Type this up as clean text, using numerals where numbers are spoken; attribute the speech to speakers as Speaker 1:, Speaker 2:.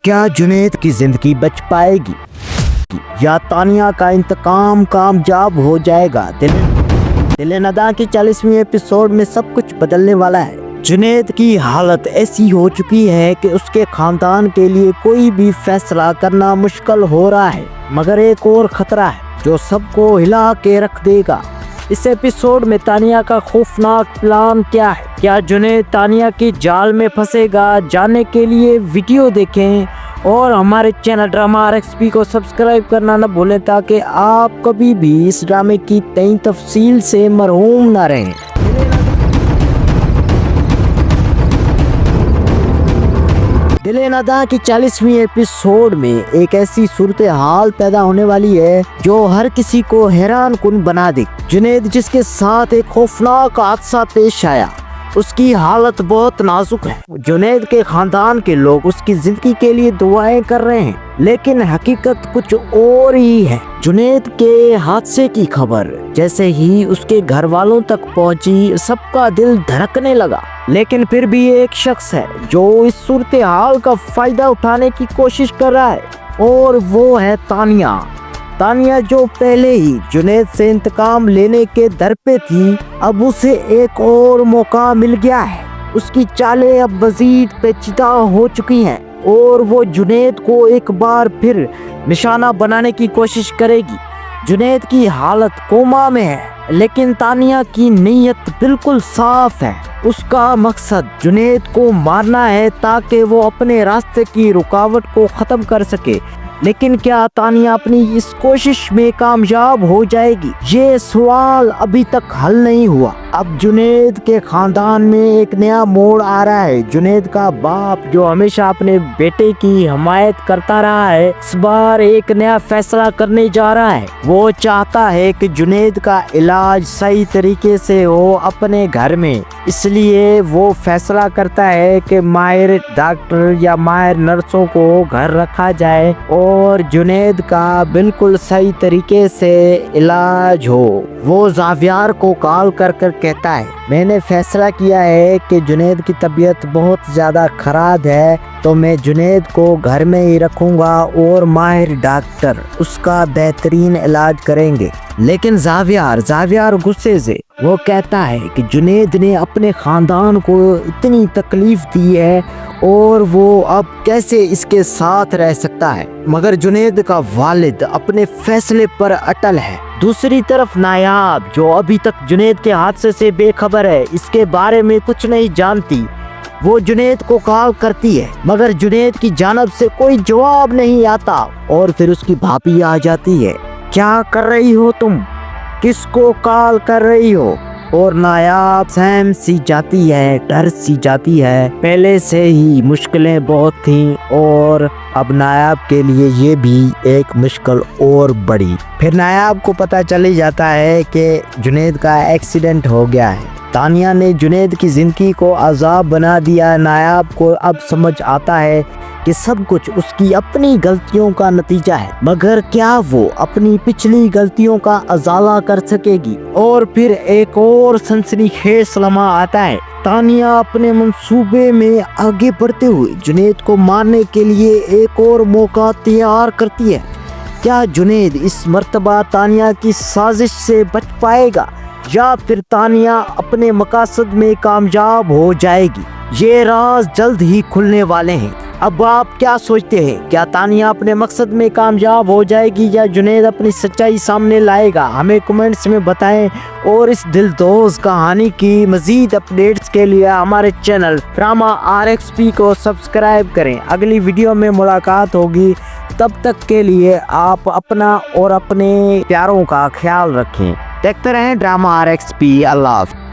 Speaker 1: کیا جنید کی زندگی بچ پائے گی یا تانیہ کا انتقام کامیاب ہو جائے گا؟ دل نداں کی 40ویں ایپیسوڈ میں سب کچھ بدلنے والا ہے۔ جنید کی حالت ایسی ہو چکی ہے کہ اس کے خاندان کے لیے کوئی بھی فیصلہ کرنا مشکل ہو رہا ہے، مگر ایک اور خطرہ ہے جو سب کو ہلا کے رکھ دے گا۔ اس ایپیسوڈ میں تانیہ کا خوفناک پلان کیا ہے؟ کیا جنید تانیہ کی جال میں پھنسے گا؟ جاننے کے لیے ویڈیو دیکھیں اور ہمارے چینل ڈرامہ RXP کو سبسکرائب کرنا نہ بھولیں تاکہ آپ کبھی بھی اس ڈرامے کی تئیں تفصیل سے محروم نہ رہیں۔ دل نداں کی 40ویں ایپیسوڈ میں ایک ایسی صورتحال پیدا ہونے والی ہے جو ہر کسی کو حیران کن بنا دے۔ جنید جس کے ساتھ ایک خوفناک حادثہ پیش آیا، اس کی حالت بہت نازک ہے۔ جنید کے خاندان کے لوگ اس کی زندگی کے لیے دعائیں کر رہے ہیں، لیکن حقیقت کچھ اور ہی ہے۔ جنید کے حادثے کی خبر جیسے ہی اس کے گھر والوں تک پہنچی، سب کا دل دھڑکنے لگا۔ لیکن پھر بھی ایک شخص ہے جو اس صورتحال کا فائدہ اٹھانے کی کوشش کر رہا ہے، اور وہ ہے تانیہ جو پہلے ہی جنید سے انتقام لینے کے در پہ تھی۔ اب اسے ایک اور موقع مل گیا ہے۔ اس کی چالیں اب مزید پیچیدہ ہو چکی ہیں اور وہ جنید کو ایک بار پھر نشانہ بنانے کی کوشش کرے گی۔ جنید کی حالت کوما میں ہے، لیکن تانیہ کی نیت بالکل صاف ہے۔ اس کا مقصد جنید کو مارنا ہے تاکہ وہ اپنے راستے کی رکاوٹ کو ختم کر سکے۔ لیکن کیا تانیہ اپنی اس کوشش میں کامیاب ہو جائے گی؟ یہ سوال ابھی تک حل نہیں ہوا۔ اب جنید کے خاندان میں ایک نیا موڑ آ رہا ہے۔ جنید کا باپ جو ہمیشہ اپنے بیٹے کی حمایت کرتا رہا ہے، اس بار ایک نیا فیصلہ کرنے جا رہا ہے۔ وہ چاہتا ہے کہ جنید کا علاج صحیح طریقے سے ہو اپنے گھر میں، اس لیے وہ فیصلہ کرتا ہے کہ ماہر ڈاکٹر یا ماہر نرسوں کو گھر رکھا جائے اور جنید کا بالکل صحیح طریقے سے علاج ہو۔ وہ زاویار کو کال کر کہتا ہے، میں نے فیصلہ کیا ہے کہ جنید کی طبیعت بہت زیادہ خراب ہے، تو میں جنید کو گھر میں ہی رکھوں گا اور ماہر ڈاکٹر اس کا بہترین علاج کریں گے۔ لیکن زاویار غصے سے وہ کہتا ہے کہ جنید نے اپنے خاندان کو اتنی تکلیف دی ہے اور وہ اب کیسے اس کے ساتھ رہ سکتا ہے، مگر جنید کا والد اپنے فیصلے پر اٹل ہے۔ دوسری طرف نایاب جو ابھی تک جنید کے حادثے سے بے خبر ہے، اس کے بارے میں کچھ نہیں جانتی، وہ جنید کو کال کرتی ہے، مگر جنید کی جانب سے کوئی جواب نہیں آتا، اور پھر اس کی بھابھی آ جاتی ہے۔ کیا کر رہی ہو تم؟ کس کو کال کر رہی ہو؟ اور نایاب سہم سی جاتی ہے، ڈر سی جاتی ہے۔ پہلے سے ہی مشکلیں بہت تھیں اور اب نایاب کے لیے یہ بھی ایک مشکل اور بڑی۔ پھر نایاب کو پتہ چل جاتا ہے کہ جنید کا ایکسیڈنٹ ہو گیا ہے۔ تانیہ نے جنید کی زندگی کو عذاب بنا دیا۔ نایاب کو اب سمجھ آتا ہے کہ سب کچھ اس کی اپنی غلطیوں کا نتیجہ ہے، مگر کیا وہ اپنی پچھلی غلطیوں کا ازالہ کر سکے گی؟ اور پھر ایک اور سنسنی خیز لمحہ آتا ہے۔ تانیہ اپنے منصوبے میں آگے بڑھتے ہوئے جنید کو مارنے کے لیے ایک اور موقع تیار کرتی ہے۔ کیا جنید اس مرتبہ تانیہ کی سازش سے بچ پائے گا یا پھر تانیہ اپنے مقاصد میں کامیاب ہو جائے گی؟ یہ راز جلد ہی کھلنے والے ہیں۔ اب آپ کیا سوچتے ہیں؟ کیا تانیہ اپنے مقصد میں کامیاب ہو جائے گی یا جنید اپنی سچائی سامنے لائے گا؟ ہمیں کمنٹس میں بتائیں، اور اس دلدوز کہانی کی مزید اپڈیٹس کے لیے ہمارے چینل ڈرامہ RXP کو سبسکرائب کریں۔ اگلی ویڈیو میں ملاقات ہوگی، تب تک کے لیے آپ اپنا اور اپنے پیاروں کا خیال رکھیں۔ دیکھتے رہیں ڈرامہ RXP۔ اللہ حافظ۔